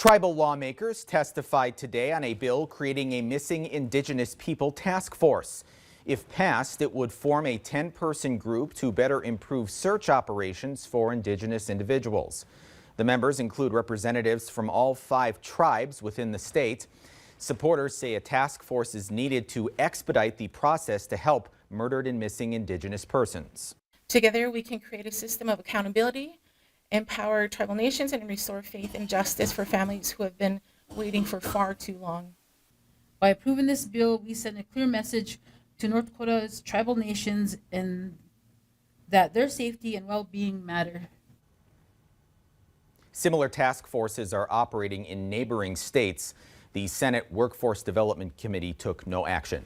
Tribal lawmakers testified today on a bill creating a missing Indigenous people task force. If passed, it would form a 10-person group to better improve search operations for Indigenous individuals. The members include representatives from all 5 tribes within the state. Supporters say a task force is needed to expedite the process to help murdered and missing Indigenous persons. Together, we can create a system of accountability, empower tribal nations, and restore faith and justice for families who have been waiting for far too long. By approving this bill, we send a clear message to North Dakota's tribal nations and that their safety and well-being matter. Similar task forces are operating in neighboring states. The Senate Workforce Development Committee took no action.